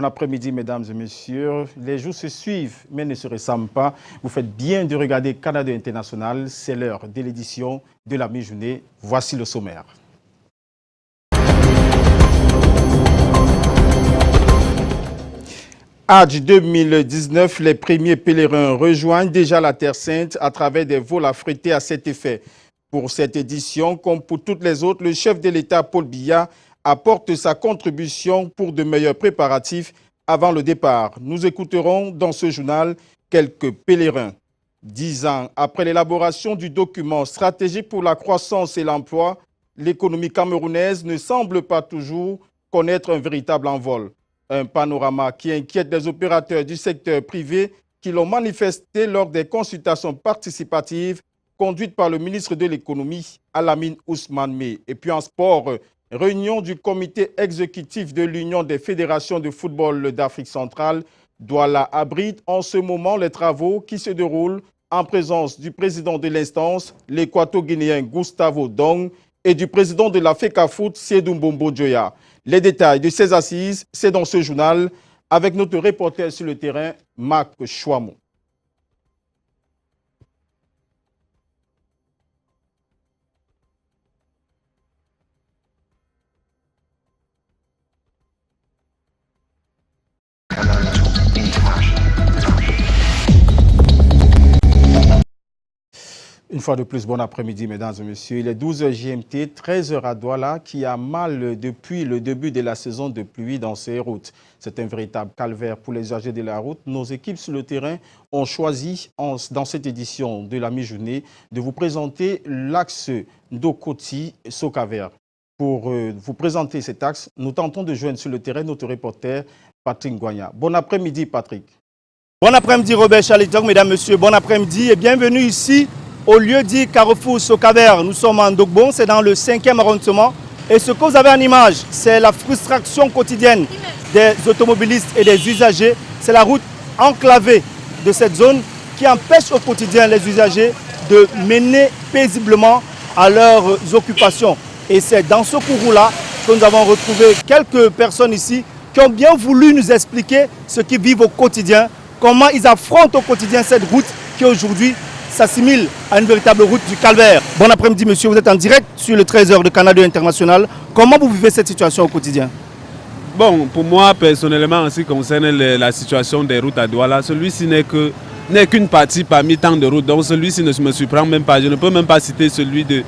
bon après-midi, mesdames et messieurs. Les jours se suivent, mais ne se ressemblent pas. Vous faites bien de regarder Canada International. C'est l'heure de l'édition de la mi-journée. Voici le sommaire. Hajj 2019, les premiers pèlerins rejoignent déjà la Terre Sainte à travers des vols affrétés à cet effet. Pour cette édition, comme pour toutes les autres, le chef de l'État, Paul Biya, apporte sa contribution pour de meilleurs préparatifs avant le départ. Nous écouterons dans ce journal quelques pèlerins. 10 ans après l'élaboration du document stratégique pour la croissance et l'emploi, l'économie camerounaise ne semble pas toujours connaître un véritable envol. Un panorama qui inquiète les opérateurs du secteur privé qui l'ont manifesté lors des consultations participatives conduites par le ministre de l'économie, Alamine Ousmane Meh. Et puis en sport, réunion du comité exécutif de l'Union des fédérations de football d'Afrique centrale. Douala abrite en ce moment les travaux qui se déroulent en présence du président de l'instance, l'équato-guinéen Gustavo Dong, et du président de la FECAFOOT, Seydou Mbombo Djoya. Les détails de ces assises, c'est dans ce journal avec notre reporter sur le terrain, Marc Chouamou. Une fois de plus, bon après-midi, mesdames et messieurs. Il est 12h GMT, 13h à Douala, qui a mal depuis le début de la saison de pluie dans ces routes. C'est un véritable calvaire pour les usagers de la route. Nos équipes sur le terrain ont choisi, dans cette édition de la mi-journée, de vous présenter l'axe Ndokoti-Sokaver. Pour vous présenter cet axe, nous tentons de joindre sur le terrain notre reporter Patrick Ngwanya. Bon après-midi, Patrick. Bon après-midi, Robert Chalitok, mesdames, messieurs. Bon après-midi et bienvenue ici au lieu dit Carrefour Sokaver. Nous sommes en Ndokbong, c'est dans le 5e arrondissement. Et ce que vous avez en image, c'est la frustration quotidienne des automobilistes et des usagers. C'est la route enclavée de cette zone qui empêche au quotidien les usagers de mener paisiblement à leurs occupations. Et c'est dans ce courroux-là que nous avons retrouvé quelques personnes ici qui ont bien voulu nous expliquer ce qu'ils vivent au quotidien, comment ils affrontent au quotidien cette route qui aujourd'hui s'assimile à une véritable route du calvaire. Bon après-midi, monsieur. Vous êtes en direct sur le 13h de Canada International. Comment vous vivez cette situation au quotidien? Bon, pour moi, personnellement, en ce qui concerne la situation des routes à Douala, celui-ci n'est qu'une partie parmi tant de routes. Donc celui-ci ne me surprend même pas. Je ne peux même pas citer celui de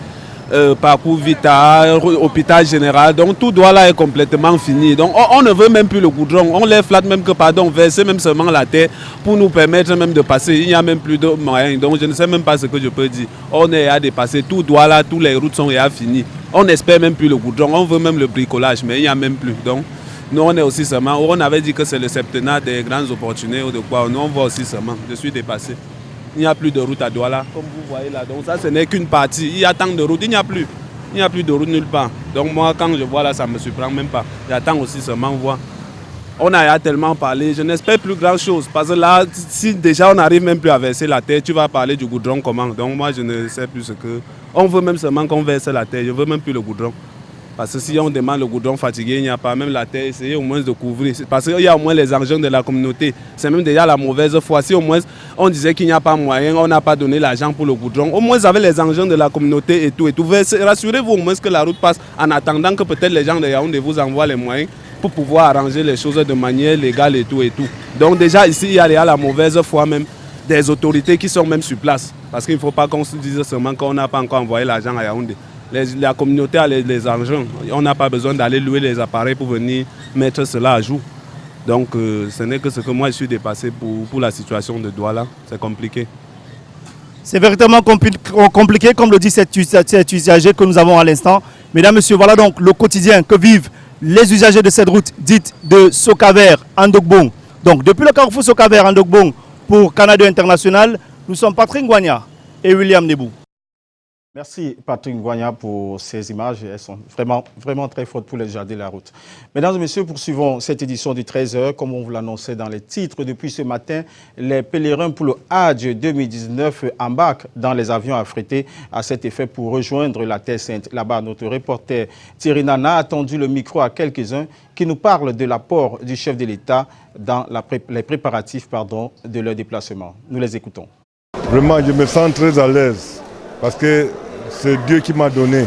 Parcours Vita, hôpital général. Donc tout Douala est complètement fini. Donc on ne veut même plus le goudron. On les flatte même que, pardon, verser même seulement la terre pour nous permettre même de passer. Il n'y a même plus de moyens. Donc je ne sais même pas ce que je peux dire. On est à dépasser. Tout Douala, toutes les routes sont à fini. On n'espère même plus le goudron. On veut même le bricolage, mais il n'y a même plus. Donc nous on est aussi seulement. On avait dit que c'est le septennat des grandes opportunités ou de quoi. Nous on voit aussi seulement. Je suis dépassé. Il n'y a plus de route à Douala, comme vous voyez là. Donc ça, ce n'est qu'une partie. Il y a tant de routes, il n'y a plus. Il n'y a plus de route nulle part. Donc moi, quand je vois là, ça ne me surprend même pas. J'attends aussi seulement voir. On a tellement parlé, je n'espère plus grand chose. Parce que là, si déjà on n'arrive même plus à verser la terre, tu vas parler du goudron comment? Donc moi, je ne sais plus ce que... On veut même seulement qu'on verse la terre, je ne veux même plus le goudron. Parce que si on demande le goudron fatigué, il n'y a pas même la terre, essayez au moins de couvrir. Parce qu'il y a au moins les engins de la communauté. C'est même déjà la mauvaise foi. Si au moins on disait qu'il n'y a pas moyen, on n'a pas donné l'argent pour le goudron, au moins avec les engins de la communauté et tout. Rassurez-vous au moins que la route passe en attendant que peut-être les gens de Yaoundé vous envoient les moyens pour pouvoir arranger les choses de manière légale et tout et tout. Donc déjà ici, il y a la mauvaise foi même des autorités qui sont même sur place. Parce qu'il ne faut pas qu'on se dise seulement qu'on n'a pas encore envoyé l'argent à Yaoundé. La communauté a les engins. On n'a pas besoin d'aller louer les appareils pour venir mettre cela à jour. Donc ce n'est que ce que moi je suis dépassé pour la situation de Douala. C'est compliqué. C'est véritablement compliqué, comme le dit cet usager que nous avons à l'instant. Mesdames, messieurs, voilà donc le quotidien que vivent les usagers de cette route dite de Sokaver en Ndokbong. Donc depuis le carrefour Sokaver en Ndokbong pour Canada International, nous sommes Patrick Ngwanya et William Nebou. Merci Patrick Ngwanya pour ces images. Elles sont vraiment très fortes pour les jardins de la route. Mesdames et messieurs, poursuivons cette édition du 13h. Comme on vous l'annonçait dans les titres depuis ce matin, les pèlerins pour le Hajj 2019 embarquent dans les avions affrétés à cet effet pour rejoindre la Terre Sainte. Là-bas, notre reporter Thierry Nana a tendu le micro à quelques-uns qui nous parlent de l'apport du chef de l'État dans les préparatifs de leur déplacement. Nous les écoutons. Vraiment, je me sens très à l'aise parce que c'est Dieu qui m'a donné.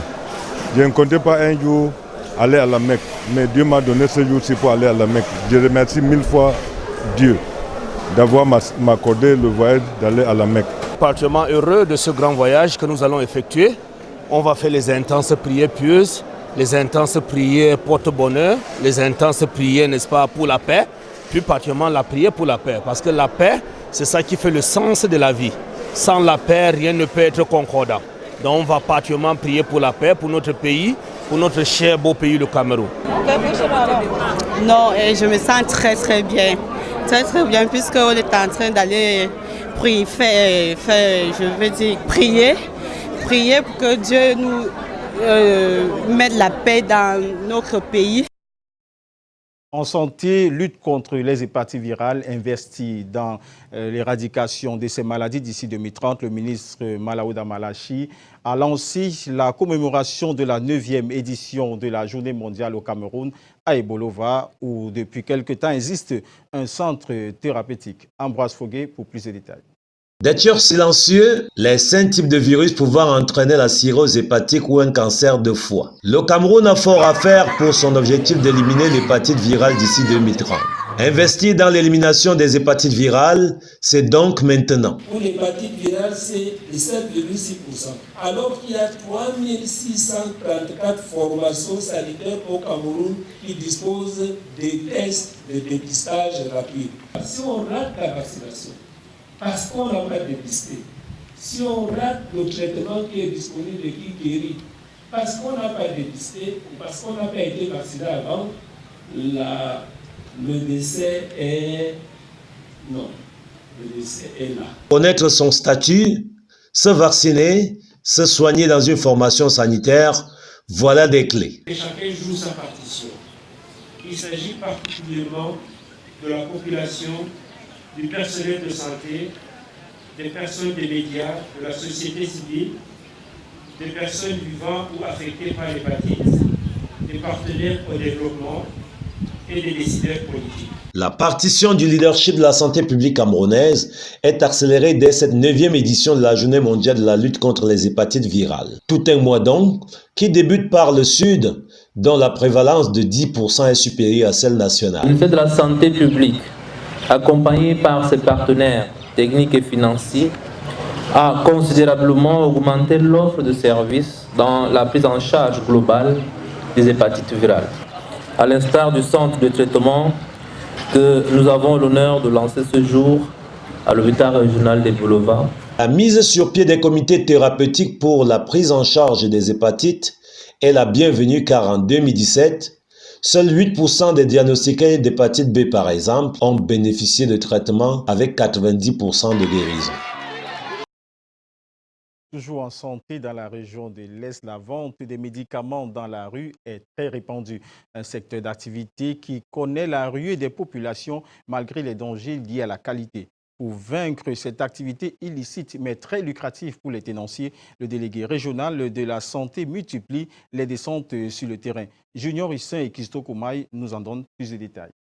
Je ne comptais pas un jour aller à la Mecque, mais Dieu m'a donné ce jour-ci pour aller à la Mecque. Je remercie 1000 fois Dieu d'avoir m'accordé le voyage d'aller à la Mecque. Particulièrement heureux de ce grand voyage que nous allons effectuer. On va faire les intenses prières pieuses, les intenses prières porte-bonheur, les intenses prières, n'est-ce pas, pour la paix, plus particulièrement la prière pour la paix. Parce que la paix, c'est ça qui fait le sens de la vie. Sans la paix, rien ne peut être concordant. Donc on va particulièrement prier pour la paix, pour notre pays, pour notre cher beau pays, le Cameroun. Non, je me sens très bien. Très bien, puisqu'on est en train d'aller prier, prier pour que Dieu nous mette la paix dans notre pays. En santé, lutte contre les hépatites virales, investi dans l'éradication de ces maladies d'ici 2030, le ministre Malaouda Malachi a lancé la commémoration de la 9e édition de la Journée mondiale au Cameroun à Ebolova, où depuis quelque temps existe un centre thérapeutique. Ambroise Foguet pour plus de détails. Des tueurs silencieux, les 5 types de virus pouvant entraîner la cirrhose hépatique ou un cancer de foie. Le Cameroun a fort à faire pour son objectif d'éliminer l'hépatite virale d'ici 2030. Investir dans l'élimination des hépatites virales, c'est donc maintenant. Pour l'hépatite virale, c'est de 7,6%. Alors qu'il y a 3634 formations sanitaires au Cameroun qui disposent des tests de dépistage rapide. Si on rate la vaccination, parce qu'on n'a pas dépisté, si on rate le traitement qui est disponible et qui guérit, parce qu'on n'a pas dépisté ou parce qu'on n'a pas été vacciné avant, le décès est... Non, le décès est là. Connaître son statut, se vacciner, se soigner dans une formation sanitaire, voilà des clés. Et chacun joue sa partition. Il s'agit particulièrement de la population, du personnel de santé, des personnes des médias, de la société civile, des personnes vivant ou affectées par l'hépatite, des partenaires au développement et des décideurs politiques. La partition du leadership de la santé publique camerounaise est accélérée dès cette 9e édition de la Journée mondiale de la lutte contre les hépatites virales. Tout un mois donc, qui débute par le Sud, dont la prévalence de 10% est supérieure à celle nationale. Le ministère de la Santé publique, accompagné par ses partenaires techniques et financiers, a considérablement augmenté l'offre de services dans la prise en charge globale des hépatites virales. À l'instar du centre de traitement que nous avons l'honneur de lancer ce jour à l'hôpital régional d'Ebolova. La mise sur pied des comités thérapeutiques pour la prise en charge des hépatites est la bienvenue car en 2017, seuls 8% des diagnostiqués d'hépatite B, par exemple, ont bénéficié de traitement avec 90% de guérison. Toujours en santé, dans la région de l'Est, la vente des médicaments dans la rue est très répandue. Un secteur d'activité qui connaît la ruée des populations malgré les dangers liés à la qualité. Pour vaincre cette activité illicite mais très lucrative pour les tenanciers, le délégué régional de la santé multiplie les descentes sur le terrain. Junior Hussein et Kisto Koumaï nous en donnent plus de détails.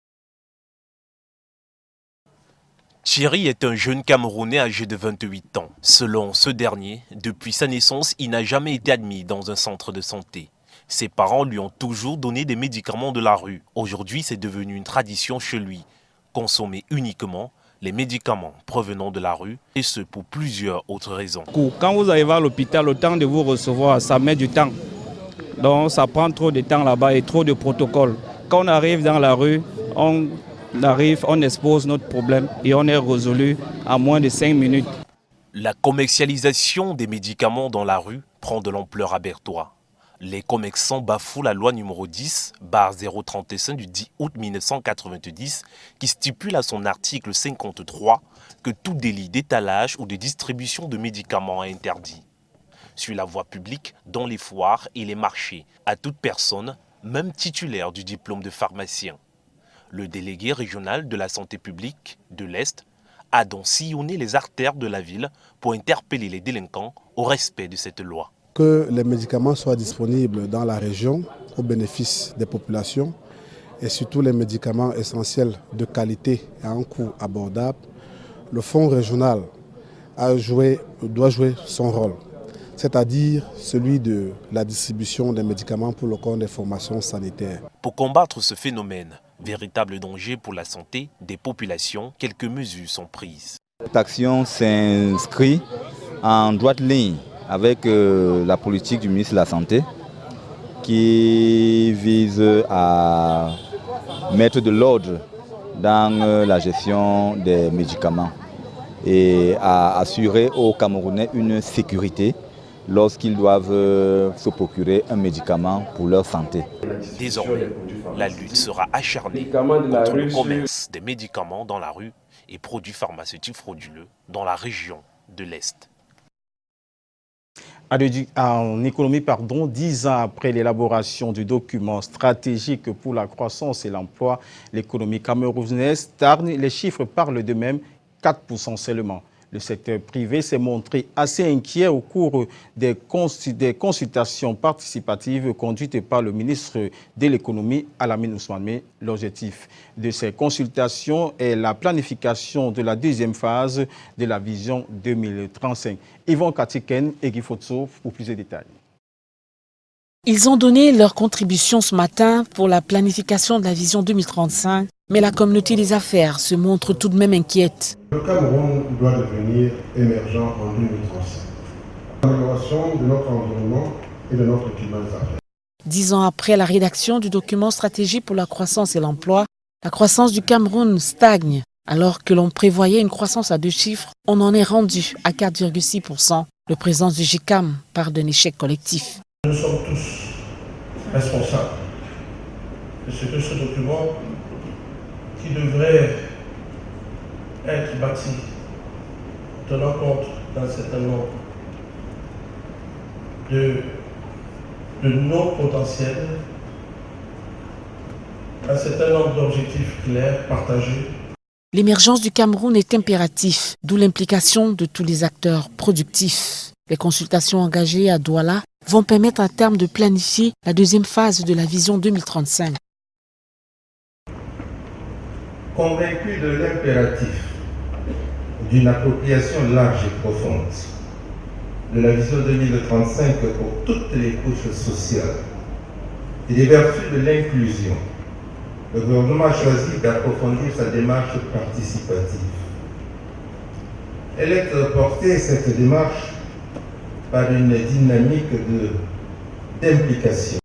Thierry est un jeune Camerounais âgé de 28 ans. Selon ce dernier, depuis sa naissance, il n'a jamais été admis dans un centre de santé. Ses parents lui ont toujours donné des médicaments de la rue. Aujourd'hui, c'est devenu une tradition chez lui. Consommer uniquement les médicaments provenant de la rue, et ce pour plusieurs autres raisons. Quand vous arrivez à l'hôpital, le temps de vous recevoir, ça met du temps. Donc ça prend trop de temps là-bas et trop de protocoles. Quand on arrive dans la rue, on expose notre problème et on est résolu en moins de 5 minutes. La commercialisation des médicaments dans la rue prend de l'ampleur à Bertois. Les commerçants bafouent la loi numéro 10/035 du 10 août 1990 qui stipule à son article 53 que tout délit d'étalage ou de distribution de médicaments est interdit. sur la voie publique, dans les foires et les marchés, à toute personne, même titulaire du diplôme de pharmacien. Le délégué régional de la santé publique de l'Est a donc sillonné les artères de la ville pour interpeller les délinquants au respect de cette loi. Que les médicaments soient disponibles dans la région au bénéfice des populations et surtout les médicaments essentiels de qualité et à un coût abordable, le fonds régional doit jouer son rôle, c'est-à-dire celui de la distribution des médicaments pour le compte des formations sanitaires. Pour combattre ce phénomène, véritable danger pour la santé des populations, quelques mesures sont prises. Cette action s'inscrit en droite ligne avec la politique du ministre de la Santé qui vise à mettre de l'ordre dans la gestion des médicaments et à assurer aux Camerounais une sécurité lorsqu'ils doivent se procurer un médicament pour leur santé. Désormais, la lutte sera acharnée contre le commerce des médicaments dans la rue et produits pharmaceutiques frauduleux dans la région de l'Est. En économie, 10 ans après l'élaboration du document stratégique pour la croissance et l'emploi, l'économie camerounaise stagne. Les chiffres parlent d'eux-mêmes, 4% seulement. Le secteur privé s'est montré assez inquiet au cours des consultations participatives conduites par le ministre de l'économie, Alamine Ousmane. L'objectif de ces consultations est la planification de la deuxième phase de la vision 2035. Yvon Katiken et Guy Fotso pour plus de détails. Ils ont donné leur contribution ce matin pour la planification de la vision 2035, mais la communauté des affaires se montre tout de même inquiète. Le Cameroun doit devenir émergent en 2035. L'amélioration de notre environnement et de notre climat des affaires. 10 ans après la rédaction du document stratégique pour la croissance et l'emploi, la croissance du Cameroun stagne. Alors que l'on prévoyait une croissance à 2 chiffres, on en est rendu à 4,6%. Le président du GICAM parle d'un échec collectif. Nous sommes tous responsables de ce que ce document, qui devrait être bâti tenant compte d'un certain nombre de nos potentiels, un certain nombre d'objectifs clairs, partagés. L'émergence du Cameroun est impérative, d'où l'implication de tous les acteurs productifs. Les consultations engagées à Douala vont permettre à terme de planifier la deuxième phase de la vision 2035. Convaincu de l'impératif d'une appropriation large et profonde de la vision 2035 pour toutes les couches sociales et des vertus de l'inclusion, le gouvernement a choisi d'approfondir sa démarche participative. Elle est portée, cette démarche, par une dynamique d'implication.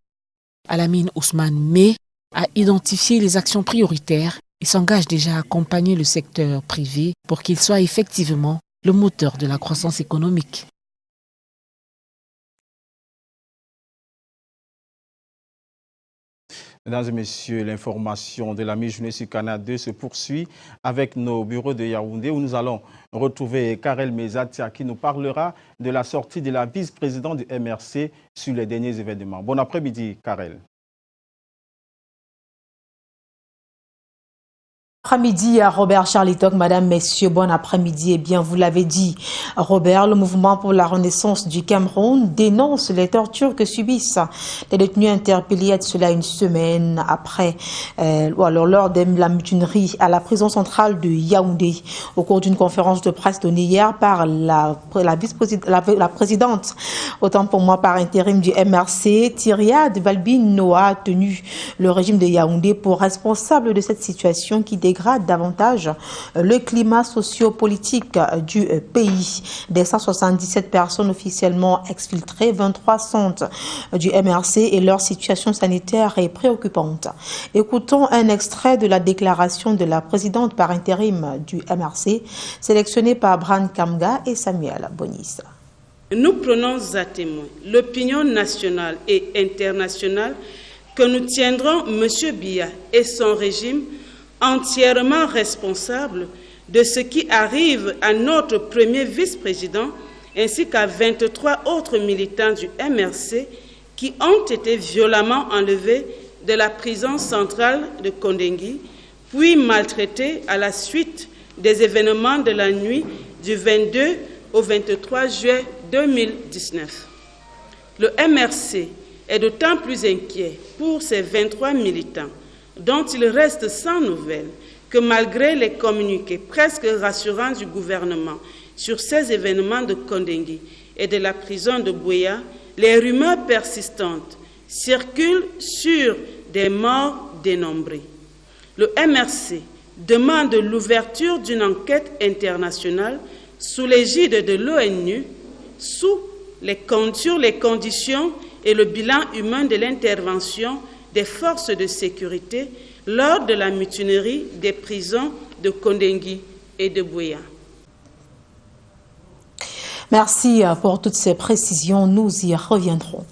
Alamine Ousmane a identifié les actions prioritaires et s'engage déjà à accompagner le secteur privé pour qu'il soit effectivement le moteur de la croissance économique. Mesdames et messieurs, l'information de la mi-journée sur Canal 2 se poursuit avec nos bureaux de Yaoundé où nous allons retrouver Karel Mezatia qui nous parlera de la sortie de la vice-présidente du MRC sur les derniers événements. Bon après-midi, Karel. Après-midi à Robert Charlitoc, madame, messieurs, bon après-midi. Eh bien, vous l'avez dit, Robert, le mouvement pour la renaissance du Cameroun dénonce les tortures que subissent les détenus interpellés à cela une semaine après, lors de la mutinerie à la prison centrale de Yaoundé. Au cours d'une conférence de presse donnée hier par la présidente, autant pour moi par intérim du MRC, Tyriade Valbine Noah, a tenu le régime de Yaoundé pour responsable de cette situation qui dégrade davantage le climat socio-politique du pays. Des 177 personnes officiellement exfiltrées, 23 sont du MRC et leur situation sanitaire est préoccupante. Écoutons un extrait de la déclaration de la présidente par intérim du MRC, sélectionnée par Bran Kamga et Samuel Bonis. Nous prenons à témoin l'opinion nationale et internationale que nous tiendrons M. Biya et son régime entièrement responsable de ce qui arrive à notre premier vice-président ainsi qu'à 23 autres militants du MRC qui ont été violemment enlevés de la prison centrale de Kondengui, puis maltraités à la suite des événements de la nuit du 22 au 23 juillet 2019. Le MRC est d'autant plus inquiet pour ces 23 militants dont il reste sans nouvelles que malgré les communiqués presque rassurants du gouvernement sur ces événements de Kondengui et de la prison de Buea, les rumeurs persistantes circulent sur des morts dénombrés. Le MRC demande l'ouverture d'une enquête internationale sous l'égide de l'ONU sur les conditions et le bilan humain de l'intervention des forces de sécurité lors de la mutinerie des prisons de Kondengui et de Buea. Merci pour toutes ces précisions, nous y reviendrons.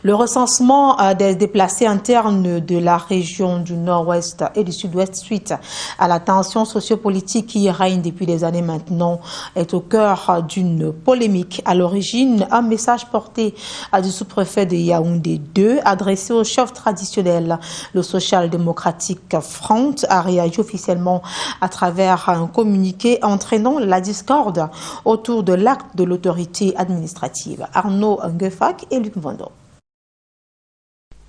Le recensement des déplacés internes de la région du Nord-Ouest et du Sud-Ouest suite à la tension sociopolitique qui règne depuis des années maintenant est au cœur d'une polémique. À l'origine, un message porté du sous-préfet de Yaoundé 2 adressé au chef traditionnel, le Social Democratic Front, a réagi officiellement à travers un communiqué entraînant la discorde autour de l'acte de l'autorité administrative. Arnaud Nguefak et Luc Vando.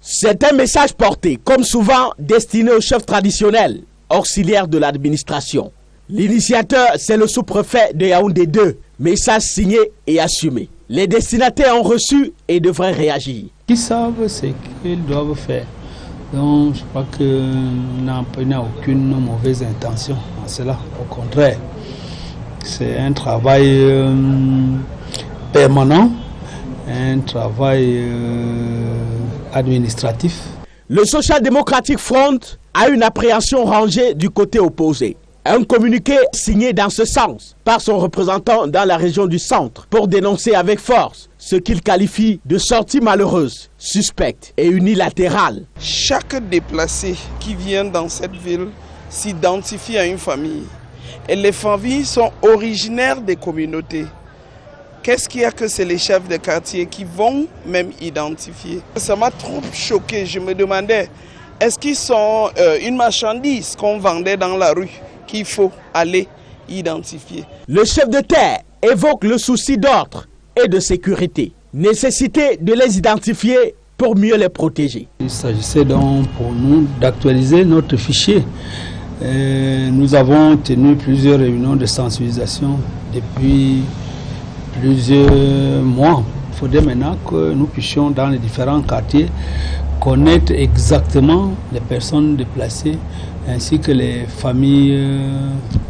C'est un message porté, comme souvent, destiné au chef traditionnel, auxiliaire de l'administration. L'initiateur, c'est le sous-préfet de Yaoundé 2, message signé et assumé. Les destinataires ont reçu et devraient réagir. Ils savent ce qu'ils doivent faire. Donc, je crois qu'il n'y a aucune mauvaise intention à cela. Au contraire, c'est un travail permanent, un travail administratif. Le Social Democratic Front a une appréhension rangée du côté opposé. Un communiqué signé dans ce sens par son représentant dans la région du centre pour dénoncer avec force ce qu'il qualifie de sortie malheureuse, suspecte et unilatérale. Chaque déplacé qui vient dans cette ville s'identifie à une famille. Et les familles sont originaires des communautés. Qu'est-ce qu'il y a que c'est les chefs de quartier qui vont même identifier? Ça m'a trop choqué. Je me demandais, est-ce qu'ils sont une marchandise qu'on vendait dans la rue qu'il faut aller identifier? Le chef de terre évoque le souci d'ordre et de sécurité. Nécessité de les identifier pour mieux les protéger. Il s'agissait donc pour nous d'actualiser notre fichier. Nous avons tenu plusieurs réunions de sensibilisation depuis plusieurs mois. Il faudrait maintenant que nous puissions dans les différents quartiers connaître exactement les personnes déplacées ainsi que les familles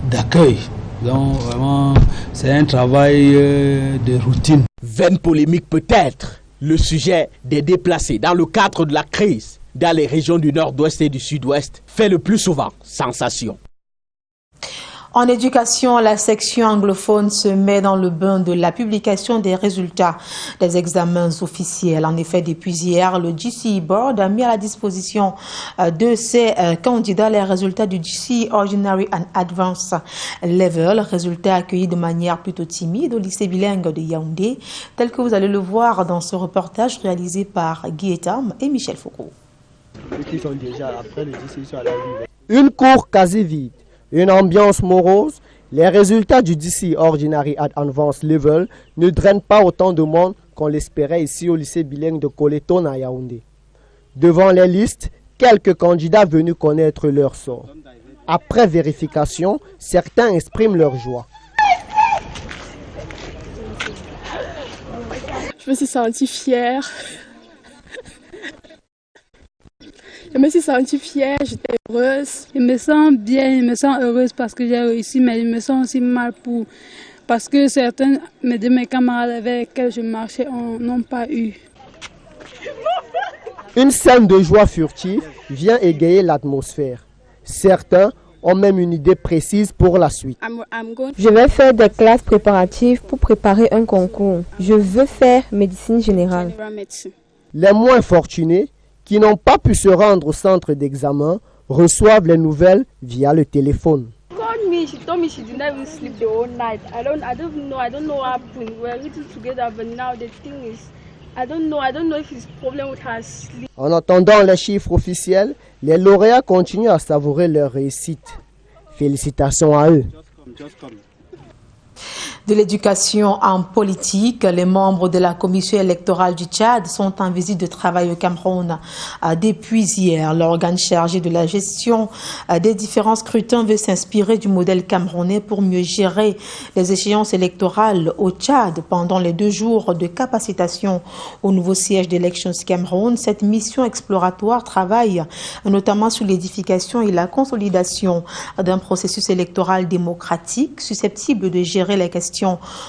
d'accueil. Donc vraiment, c'est un travail de routine. Vaine polémique peut-être, le sujet des déplacés dans le cadre de la crise dans les régions du Nord-Ouest et du Sud-Ouest fait le plus souvent sensation. En éducation, la section anglophone se met dans le bain de la publication des résultats des examens officiels. En effet, depuis hier, le GCE Board a mis à la disposition de ses candidats les résultats du GCE Ordinary and Advanced Level, résultats accueillis de manière plutôt timide au lycée bilingue de Yaoundé, tel que vous allez le voir dans ce reportage réalisé par Guy Etam et Michel Foucault. Une cour quasi vide. Une ambiance morose, les résultats du GCE Ordinary at Advanced Level ne drainent pas autant de monde qu'on l'espérait ici au lycée bilingue de Koleton à Yaoundé. Devant les listes, quelques candidats venus connaître leur sort. Après vérification, certains expriment leur joie. Je me suis sentie fière. Je me suis sentie fière, j'étais heureuse. Je me sens bien, je me sens heureuse parce que j'ai réussi, mais je me sens aussi mal parce que certains de mes camarades avec lesquels je marchais n'ont pas eu. Une scène de joie furtive vient égayer l'atmosphère. Certains ont même une idée précise pour la suite. Je vais faire des classes préparatives pour préparer un concours. Je veux faire médecine générale. Les moins fortunés, qui n'ont pas pu se rendre au centre d'examen, reçoivent les nouvelles via le téléphone. me, she told me she did not even sleep the whole night. I don't know what happened. We were eating together, but now the thing is, I don't know if it's a problem with her sleep. En attendant les chiffres officiels, les lauréats continuent à savourer leur réussite. Félicitations à eux. De l'éducation en politique, les membres de la commission électorale du Tchad sont en visite de travail au Cameroun depuis hier. L'organe chargé de la gestion des différents scrutins veut s'inspirer du modèle camerounais pour mieux gérer les échéances électorales au Tchad pendant les 2 jours de capacitation au nouveau siège d'Elections Cameroun. Cette mission exploratoire travaille notamment sur l'édification et la consolidation d'un processus électoral démocratique susceptible de gérer les questions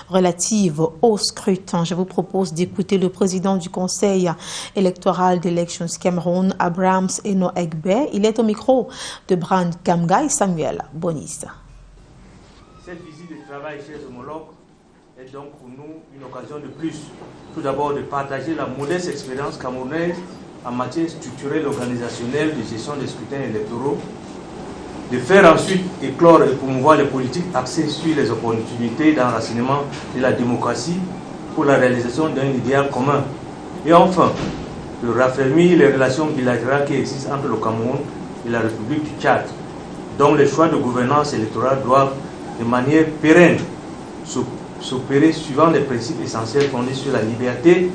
relatives au scrutin. Je vous propose d'écouter le président du Conseil électoral d'Elections Cameroun, Abrahams Eno Egbe. Il est au micro de Brand Kamga et Samuel Bonis. Cette visite de travail chez les homologues est donc pour nous une occasion de plus. Tout d'abord de partager la modeste expérience camerounaise en matière structurelle organisationnelle de gestion des scrutins électoraux, de faire ensuite éclore et promouvoir les politiques axées sur les opportunités d'enracinement de la démocratie pour la réalisation d'un idéal commun. Et enfin, de raffermir les relations bilatérales qui existent entre le Cameroun et la République du Tchad, dont les choix de gouvernance électorale doivent de manière pérenne s'opérer suivant les principes essentiels fondés sur la liberté,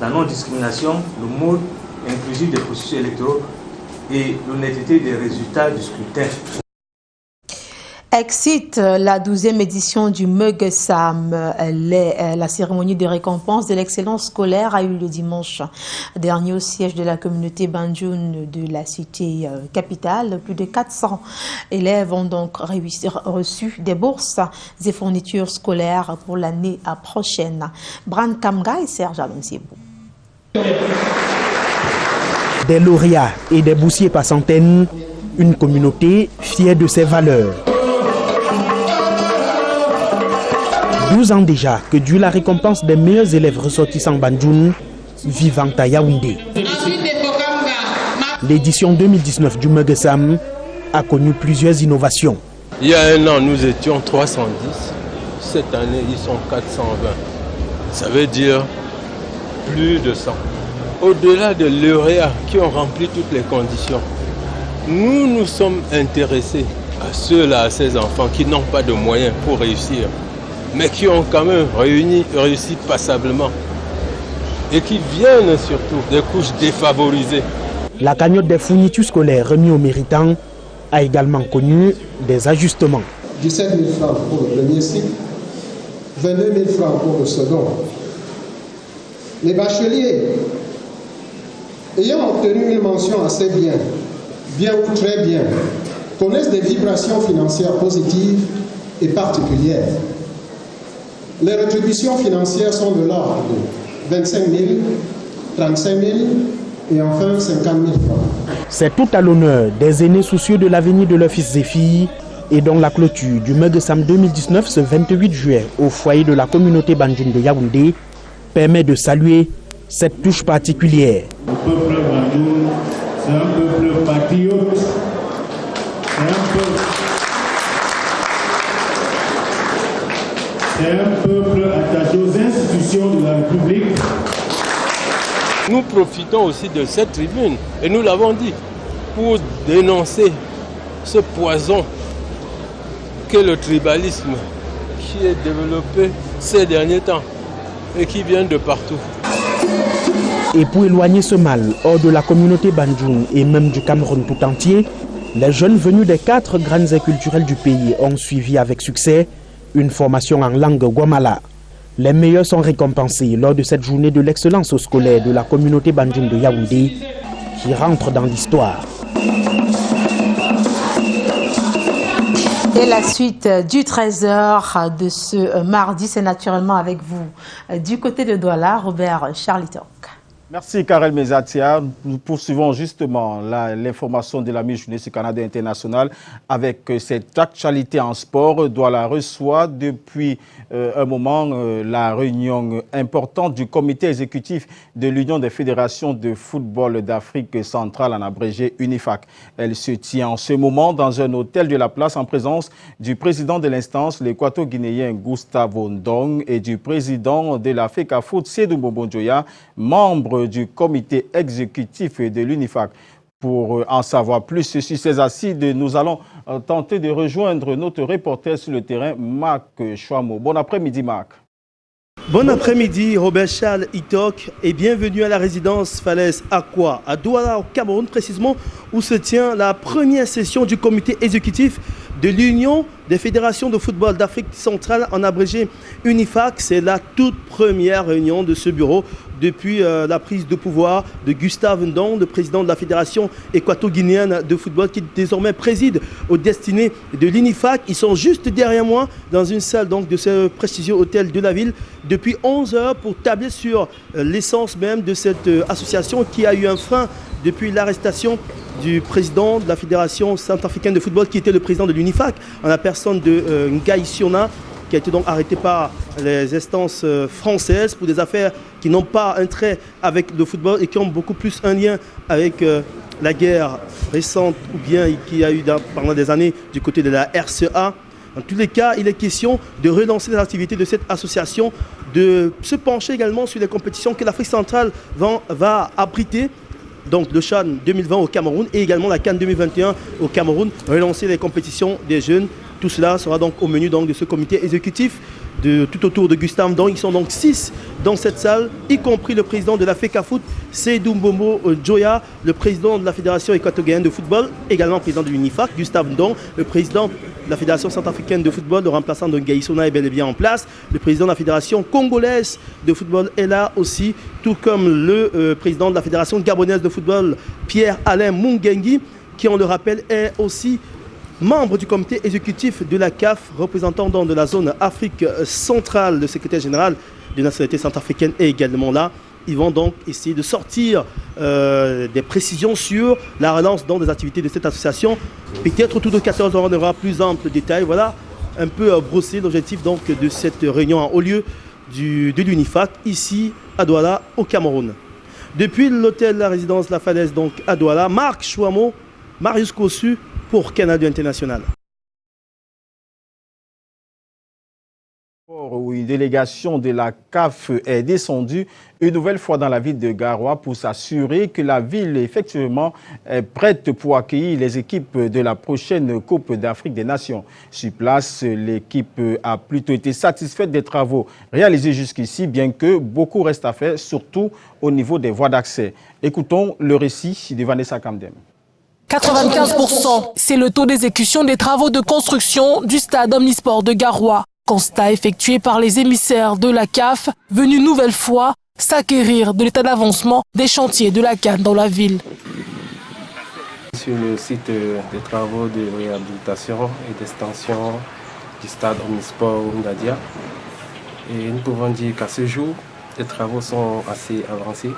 la non-discrimination, le mode inclusif des processus électoraux et l'honnêteté des résultats du scrutin. Excite la 12e édition du Megesam. La cérémonie de récompense de l'excellence scolaire a eu le dimanche dernier au siège de la communauté Banjoun de la cité capitale. Plus de 400 élèves ont donc reçu des bourses et fournitures scolaires pour l'année prochaine. Brand Kamga et Serge Alonsiebou. Des lauréats et des boursiers par centaines, une communauté fière de ses valeurs. 12 ans déjà que dure la récompense des meilleurs élèves ressortissants Banjoun vivant à Yaoundé. L'édition 2019 du Megesam a connu plusieurs innovations. Il y a un an, nous étions 310. Cette année, ils sont 420. Ça veut dire plus de 100. Au-delà des lauréats qui ont rempli toutes les conditions, nous nous sommes intéressés à ceux-là, à ces enfants qui n'ont pas de moyens pour réussir, mais qui ont quand même réussi passablement et qui viennent surtout des couches défavorisées. La cagnotte des fournitures scolaires remises aux méritants a également connu des ajustements. 17 000 francs pour le premier cycle, 22 000 francs pour le second. Les bacheliers ayant obtenu une mention assez bien ou très bien, connaissent des vibrations financières positives et particulières. Les rétributions financières sont de l'ordre de 25 000, 35 000 et enfin 50 000 francs. C'est tout à l'honneur des aînés soucieux de l'avenir de leurs fils et filles et dont la clôture du Megesam 2019 ce 28 juillet au foyer de la communauté Banjoun de Yaoundé permet de saluer cette touche particulière. Le peuple Banjoun, c'est un peuple patriote, c'est un peuple attaché aux institutions de la République. Nous profitons aussi de cette tribune, et nous l'avons dit, pour dénoncer ce poison qu'est le tribalisme qui est développé ces derniers temps et qui vient de partout. Et pour éloigner ce mal hors de la communauté Banjoun et même du Cameroun tout entier, les jeunes venus des 4 grandes aires culturelles du pays ont suivi avec succès une formation en langue Guamala. Les meilleurs sont récompensés lors de cette journée de l'excellence scolaire de la communauté Banjoun de Yaoundé qui rentre dans l'histoire. Et la suite du 13h de ce mardi, c'est naturellement avec vous. Du côté de Douala, Robert Charlitok. Merci Karel Mezatia. Nous poursuivons justement l'information de la mi-journée sur Canada International avec cette actualité en sport. Douala reçoit depuis un moment la réunion importante du comité exécutif de l'Union des fédérations de football d'Afrique centrale, en abrégé UNIFAC. Elle se tient en ce moment dans un hôtel de la place en présence du président de l'instance, l'équato-guinéen Gustavo Ndong, et du président de la FECAFOOT, Sédou Mbonjoya, membre du comité exécutif de l'UNIFAC. Pour en savoir plus sur ces assises, nous allons tenter de rejoindre notre reporter sur le terrain, Marc Chouamo. Bon après-midi, Marc. Bon après-midi, Robert Charles Itok, et bienvenue à la résidence Falaise Aqua, à Douala, au Cameroun, précisément, où se tient la première session du comité exécutif de l'Union des fédérations de football d'Afrique centrale, en abrégé UNIFAC. C'est la toute première réunion de ce bureau depuis la prise de pouvoir de Gustave Ndong, le président de la fédération équato-guinéenne de football, qui désormais préside aux destinées de l'UNIFAC. Ils sont juste derrière moi dans une salle donc, de ce prestigieux hôtel de la ville depuis 11 heures pour tabler sur l'essence même de cette association qui a eu un frein depuis l'arrestation du président de la Fédération centrafricaine de football, qui était le président de l'UNIFAC, en la personne de Ngaï Siona, qui a été donc arrêté par les instances françaises pour des affaires qui n'ont pas un trait avec le football et qui ont beaucoup plus un lien avec la guerre récente ou bien qui a eu pendant des années du côté de la RCA. En tous les cas, il est question de relancer les activités de cette association, de se pencher également sur les compétitions que l'Afrique centrale va abriter. Donc le CHAN 2020 au Cameroun et également la CAN 2021 au Cameroun, relancer les compétitions des jeunes. Tout cela sera donc au menu donc, de ce comité exécutif tout autour de Gustave Ndong. Ils sont donc 6 dans cette salle, y compris le président de la FECAFOOT, Sédou Mbonjoya, le président de la Fédération équato-guinéenne de football, également président de l'UNIFAC, Gustave Ndong, le président de la Fédération centrafricaine de football, le remplaçant de Ngaï Siona est bel et bien en place, le président de la Fédération congolaise de football est là aussi, tout comme le président de la Fédération gabonaise de football, Pierre-Alain Mungengi, qui, on le rappelle, est aussi membre du comité exécutif de la CAF, représentant donc de la zone Afrique centrale. Le secrétaire général de la nationalité centrafricaine est également là. Ils vont donc essayer de sortir des précisions sur la relance donc, des activités de cette association. Peut-être autour de 14 heures, on aura plus ample détail. Voilà un peu brossé l'objectif donc de cette réunion en haut lieu de l'UNIFAC, ici à Douala, au Cameroun. Depuis l'hôtel La Résidence La Falaise, donc à Douala, Marc Chouamo, Marius Kossu, pour Canada International. Où une délégation de la CAF est descendue une nouvelle fois dans la ville de Garoua pour s'assurer que la ville effectivement est prête pour accueillir les équipes de la prochaine Coupe d'Afrique des Nations. Sur place, l'équipe a plutôt été satisfaite des travaux réalisés jusqu'ici, bien que beaucoup reste à faire, surtout au niveau des voies d'accès. Écoutons le récit de Vanessa Kamdem. 95%, c'est le taux d'exécution des travaux de construction du stade omnisport de Garoua. Constat effectué par les émissaires de la CAF, venus une nouvelle fois s'acquérir de l'état d'avancement des chantiers de la CAN dans la ville. Sur le site des travaux de réhabilitation et d'extension du stade omnisport Ngadia, et nous pouvons dire qu'à ce jour, les travaux sont assez avancés,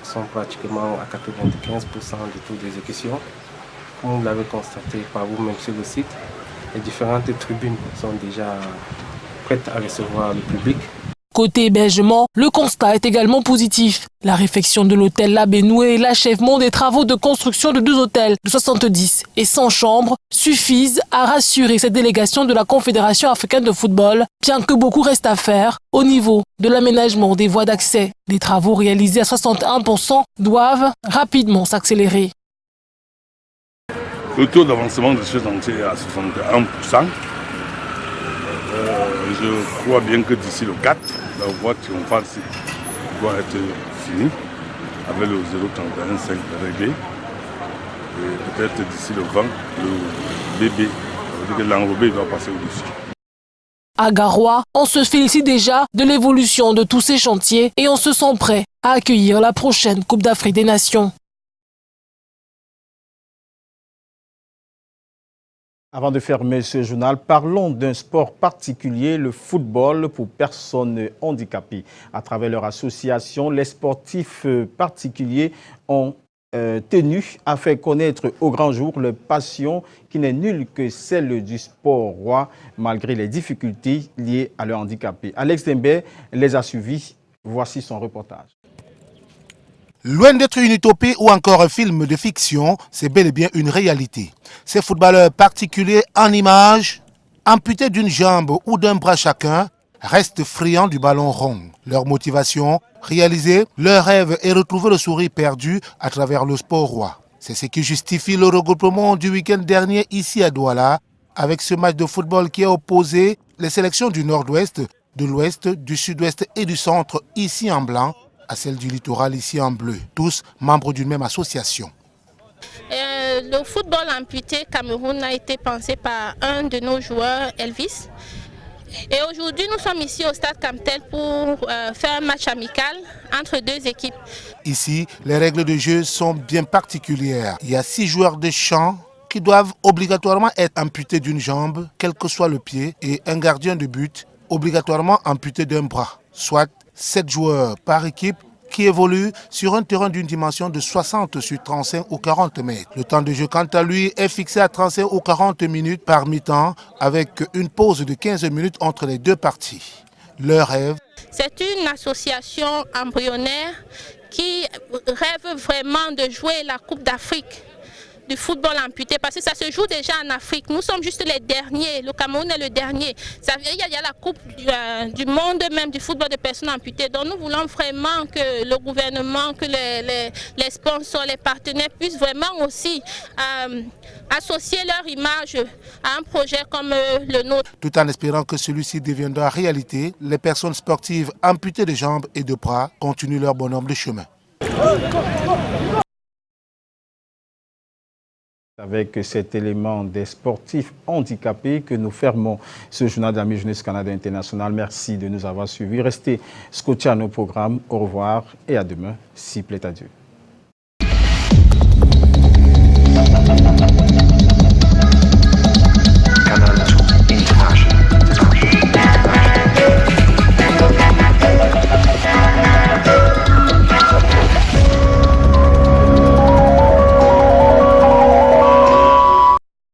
sont pratiquement à 95% du taux d'exécution. Comme vous l'avez constaté par vous-même sur le site, les différentes tribunes sont déjà prêtes à recevoir le public. Côté hébergement, le constat est également positif. La réfection de l'hôtel La Bénoué et l'achèvement des travaux de construction de 2 hôtels de 70 et 100 chambres suffisent à rassurer cette délégation de la Confédération africaine de football, bien que beaucoup reste à faire au niveau de l'aménagement des voies d'accès. Les travaux réalisés à 61% doivent rapidement s'accélérer. Le taux d'avancement de ce chantier est à 61%. Je crois bien que d'ici le 4, la voie triomphale doit être finie avec le 0,31,5 réglé. Et peut-être d'ici le 20, le bébé, ça veut dire que l'enrobé va passer au-dessus. À Garoua, on se félicite déjà de l'évolution de tous ces chantiers et on se sent prêt à accueillir la prochaine Coupe d'Afrique des Nations. Avant de fermer ce journal, parlons d'un sport particulier, le football pour personnes handicapées. À travers leur association, les sportifs particuliers ont tenu à faire connaître au grand jour leur passion qui n'est nulle que celle du sport roi, malgré les difficultés liées à leur handicapé. Alex Dembé les a suivis. Voici son reportage. Loin d'être une utopie ou encore un film de fiction, c'est bel et bien une réalité. Ces footballeurs particuliers en images, amputés d'une jambe ou d'un bras chacun, restent friands du ballon rond. Leur motivation, réaliser leur rêve et retrouver le sourire perdu à travers le sport roi. C'est ce qui justifie le regroupement du week-end dernier ici à Douala, avec ce match de football qui a opposé les sélections du nord-ouest, de l'ouest, du sud-ouest et du centre ici en blanc, à celle du littoral ici en bleu, tous membres d'une même association. Le football amputé Cameroun a été pensé par un de nos joueurs, Elvis. Et aujourd'hui, nous sommes ici au stade Camtel pour faire un match amical entre deux équipes. Ici, les règles de jeu sont bien particulières. Il y a 6 joueurs de champ qui doivent obligatoirement être amputés d'une jambe, quel que soit le pied, et un gardien de but obligatoirement amputé d'un bras, soit 7 joueurs par équipe qui évoluent sur un terrain d'une dimension de 60 sur 35 ou 40 mètres. Le temps de jeu, quant à lui, est fixé à 35 ou 40 minutes par mi-temps, avec une pause de 15 minutes entre les deux parties. Leur rêve, c'est une association embryonnaire qui rêve vraiment de jouer la Coupe d'Afrique du football amputé, parce que ça se joue déjà en Afrique. Nous sommes juste les derniers, le Cameroun est le dernier. Il y a la Coupe du monde même du football de personnes amputées. Donc nous voulons vraiment que le gouvernement, que les sponsors, les partenaires puissent vraiment aussi associer leur image à un projet comme le nôtre. Tout en espérant que celui-ci deviendra réalité, les personnes sportives amputées de jambes et de bras continuent leur bonhomme de chemin. Avec cet élément des sportifs handicapés que nous fermons ce journal d'Amis Jeunesse Canada International. Merci de nous avoir suivis. Restez scotchés à nos programmes. Au revoir et à demain, s'il plaît à Dieu.